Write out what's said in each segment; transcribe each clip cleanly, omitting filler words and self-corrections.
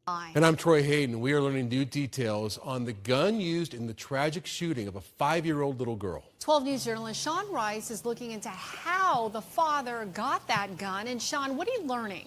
And I'm Troy Hayden. We are learning new details on the gun used in the tragic shooting of a 5-year-old little girl. 12 News journalist Sean Rice is looking into how the father got that gun. And Sean, what are you learning?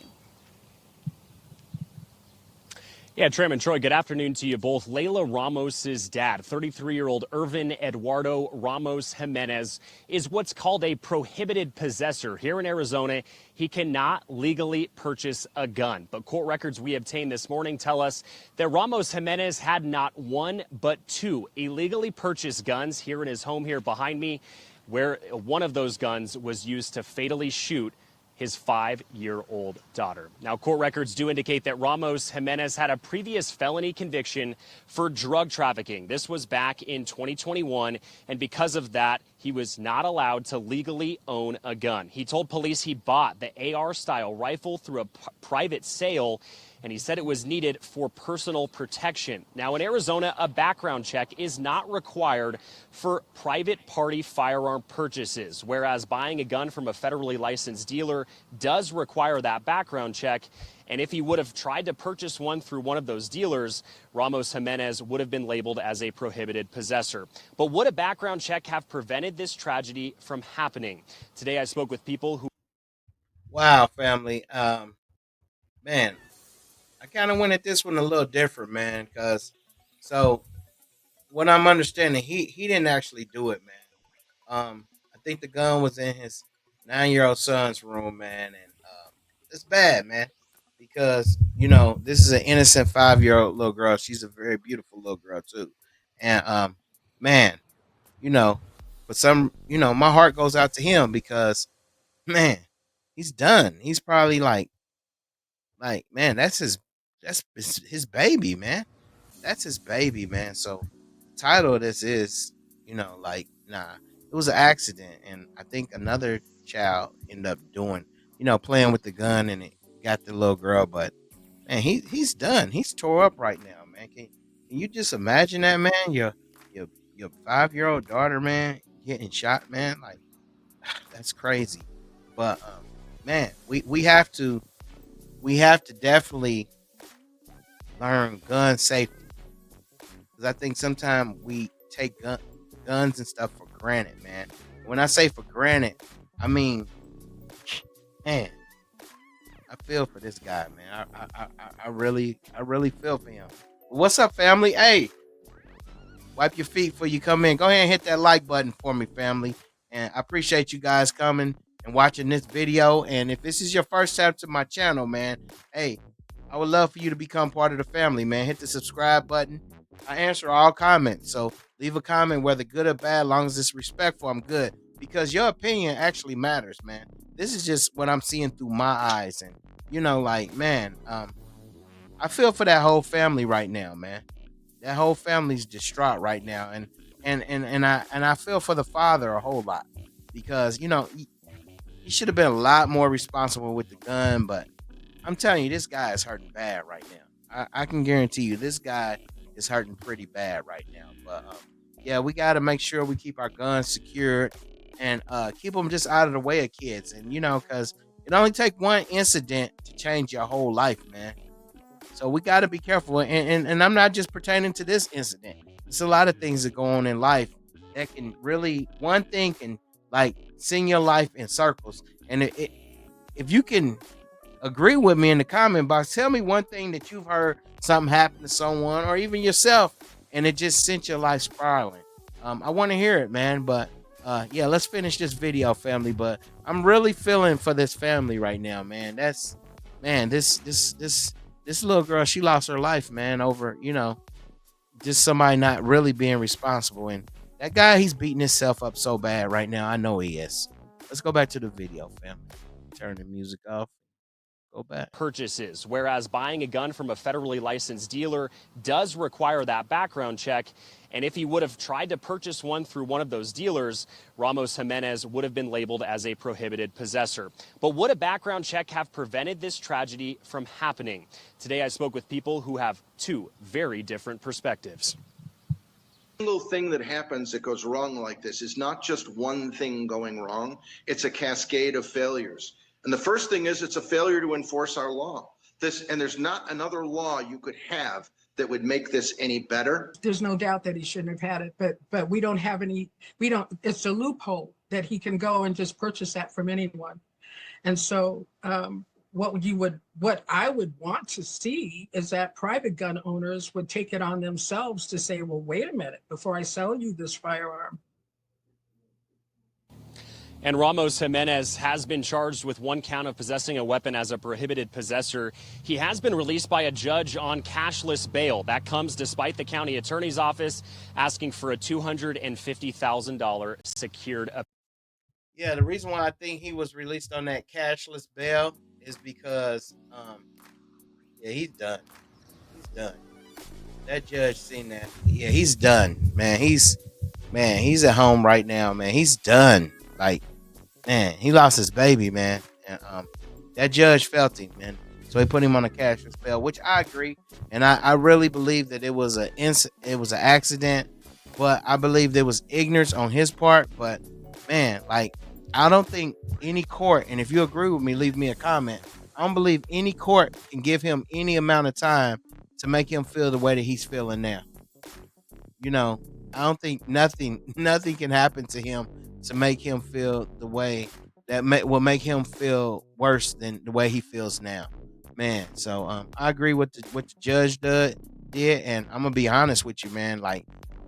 Yeah, Tram and Troy, good afternoon to you both. Layla Ramos's dad, 33-year-old Irvin Eduardo Ramos Jimenez, is what's called a prohibited possessor. Here in Arizona, he cannot legally purchase a gun. But court records we obtained this morning tell us that Ramos Jimenez had not one, but two illegally purchased guns here in his home here behind me, where one of those guns was used to fatally shoot his 5-year-old daughter. Now, court records do indicate that Ramos Jimenez had a previous felony conviction for drug trafficking. This was back in 2021, and because of that, he was not allowed to legally own a gun. He told police he bought the AR-style rifle through a private sale, and he said it was needed for personal protection. Now, in Arizona, a background check is not required for private party firearm purchases, whereas buying a gun from a federally licensed dealer does require that background check. And if he would have tried to purchase one through one of those dealers, Ramos Jimenez would have been labeled as a prohibited possessor. But would a background check have prevented this tragedy from happening? Today, I spoke with people who... Wow, family. Man, I kind of went at this one a little different, man, because so what I'm understanding, he didn't actually do it, man. I think the gun was in his 9-year-old son's room, man, and it's bad, man, because this is an innocent 5-year-old little girl. She's a very beautiful little girl too, and man, you know, but some, my heart goes out to him because, man, he's done. He's probably like, man, that's his baby, man. That's his baby, man. So the title of this is, nah, it was an accident, and I think another child ended up doing, playing with the gun, and it got the little girl. But man, he's done. He's tore up right now, man. Can you just imagine that, man? Your 5-year-old daughter, man, getting shot, man. Like that's crazy. But man, we have to definitely learn gun safety, because I think sometimes we take guns and stuff for granted, man. When I say for granted, I mean, man, I feel for this guy, man. I really feel for him. What's up, family? Hey, wipe your feet before you come in. Go ahead and hit that like button for me, family. And I appreciate you guys coming and watching this video. And if this is your first time to my channel, man, hey, I would love for you to become part of the family, man. Hit the subscribe button. I answer all comments, so leave a comment, whether good or bad. As long as it's respectful, I'm good, because your opinion actually matters, man. This is just what I'm seeing through my eyes, and man, I feel for that whole family right now, man. That whole family's distraught right now, and I feel for the father a whole lot, because he should have been a lot more responsible with the gun. But I'm telling you, this guy is hurting bad right now. I can guarantee you, this guy is hurting pretty bad right now. But yeah, we got to make sure we keep our guns secured and keep them just out of the way of kids, and because it only take one incident to change your whole life, man. So we got to be careful. And I'm not just pertaining to this incident. There's a lot of things that go on in life that can really, one thing can like send your life in circles. And if you can agree with me in the comment box, tell me one thing that you've heard something happen to someone or even yourself, and it just sent your life spiraling. I want to hear it, man. But yeah, let's finish this video, family. But I'm really feeling for this family right now, man. This little girl, she lost her life, man, over, just somebody not really being responsible. And that guy, he's beating himself up so bad right now. I know he is. Let's go back to the video, family. Turn the music off. Go back. Purchases, whereas buying a gun from a federally licensed dealer does require that background check. And if he would have tried to purchase one through one of those dealers, Ramos Jimenez would have been labeled as a prohibited possessor. But would a background check have prevented this tragedy from happening? Today, I spoke with people who have two very different perspectives. Single thing that happens that goes wrong like this is not just one thing going wrong. It's a cascade of failures. And the first thing is it's a failure to enforce our law. this, and there's not another law you could have that would make this any better. There's no doubt that he shouldn't have had it, but we don't have any, it's a loophole that he can go and just purchase that from anyone. And so what I would want to see is that private gun owners would take it on themselves to say, well, wait a minute, before I sell you this firearm. And Ramos Jimenez has been charged with 1 count of possessing a weapon as a prohibited possessor. He has been released by a judge on cashless bail. That comes despite the county attorney's office asking for a $250,000 secured. Yeah, the reason why I think he was released on that cashless bail is because, yeah, he's done. He's done. That judge seen that. Yeah, he's done, man. He's at home right now, man. He's done. Like, man, he lost his baby, man. And that judge felt him, man. So he put him on a cashless bail, which I agree. And I really believe that it was an accident, but I believe there was ignorance on his part. But man, like, I don't think any court, and if you agree with me, leave me a comment. I don't believe any court can give him any amount of time to make him feel the way that he's feeling now. You know, I don't think nothing can happen to him to make him feel the way that will make him feel worse than the way he feels now, man. So I agree with what the judge did, and I'm gonna be honest with you, man. Like,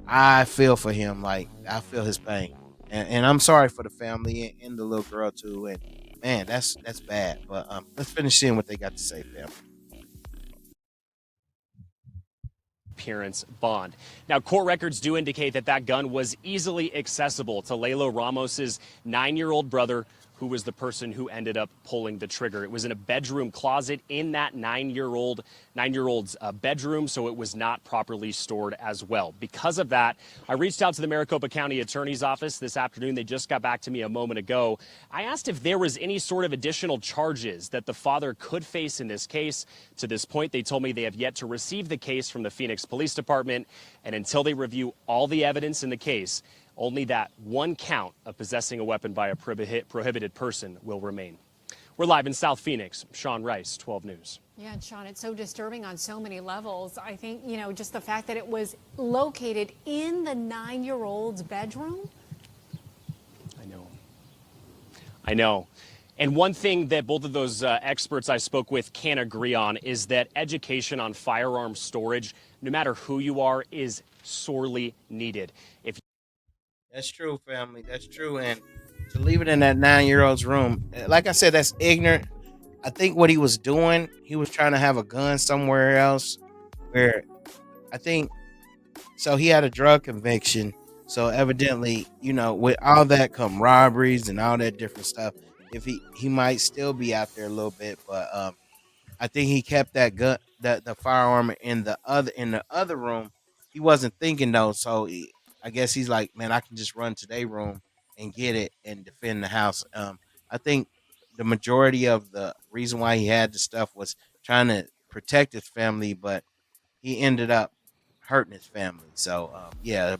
I feel for him, like I feel his pain, and I'm sorry for the family and the little girl too. And man, that's bad. But let's finish seeing what they got to say, family. Appearance bond. Now, court records do indicate that gun was easily accessible to Layla Ramos's 9-year-old brother, who was the person who ended up pulling the trigger. It was in a bedroom closet in that 9-year-old's bedroom, so it was not properly stored as well. Because of that, I reached out to the Maricopa County Attorney's Office this afternoon. They just got back to me a moment ago. I asked if there was any sort of additional charges that the father could face in this case. To this point, they told me they have yet to receive the case from the Phoenix Police Department, and until they review all the evidence in the case, only that 1 count of possessing a weapon by a prohibited person will remain. We're live in South Phoenix. Sean Rice, 12 News. Yeah, and Sean, it's so disturbing on so many levels. I think, just the fact that it was located in the 9-year-old's bedroom. I know. And one thing that both of those experts I spoke with can agree on is that education on firearm storage, no matter who you are, is sorely needed. That's true, family. That's true. And to leave it in that 9-year-old's room, like I said, that's ignorant. I think what he was doing, he was trying to have a gun somewhere else where I think, so he had a drug conviction. So evidently, with all that come robberies and all that different stuff, if he might still be out there a little bit, but I think he kept that gun, the firearm in the other room. He wasn't thinking though. So I guess he's like, man, I can just run to their room and get it and defend the house. I think the majority of the reason why he had the stuff was trying to protect his family, but he ended up hurting his family. So, yeah,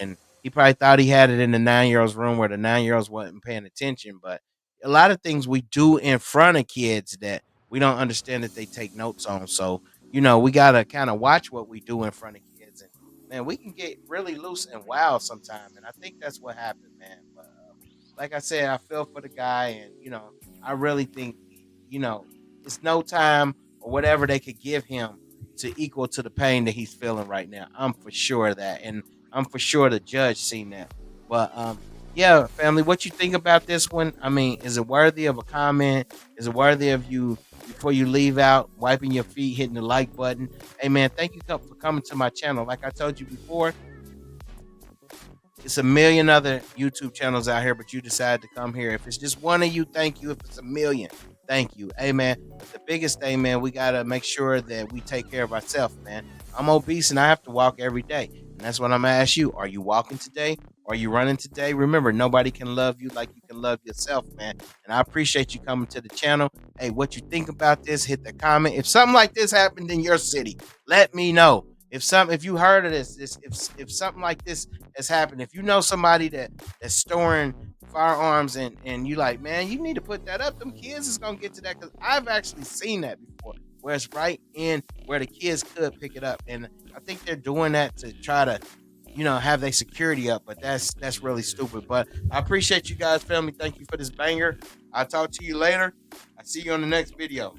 and he probably thought he had it in the 9-year-old's room where the 9-year-olds wasn't paying attention. But a lot of things we do in front of kids that we don't understand that they take notes on. So, we got to kind of watch what we do in front of kids. And man, we can get really loose and wild sometimes. And I think that's what happened, man. But like I said, I feel for the guy. And, I really think, it's no time or whatever they could give him to equal to the pain that he's feeling right now. I'm for sure of that. And I'm for sure the judge seen that. But, yeah, family, what you think about this one? I mean, is it worthy of a comment? Is it worthy of you, before you leave out, wiping your feet, hitting the like button? Hey, man, thank you for coming to my channel. Like I told you before, it's a million other YouTube channels out here, but you decided to come here. If it's just one of you, thank you. If it's a million, thank you. Hey, man, but the biggest thing, man, we got to make sure that we take care of ourselves, man. I'm obese and I have to walk every day. And that's what I'm going to ask you. Are you walking today? Are you running today? Remember, nobody can love you like you can love yourself, man. And I appreciate you coming to the channel. Hey, what you think about this? Hit the comment. If something like this happened in your city, let me know. If you heard of this, if something like this has happened, if you know somebody that's storing firearms and you like, man, you need to put that up. Them kids is gonna get to that, because I've actually seen that before, where it's right in where the kids could pick it up, and I think they're doing that to try to, have their security up, but that's really stupid. But I appreciate you guys, family. Thank you for this banger. I'll talk to you later. I see you on the next video.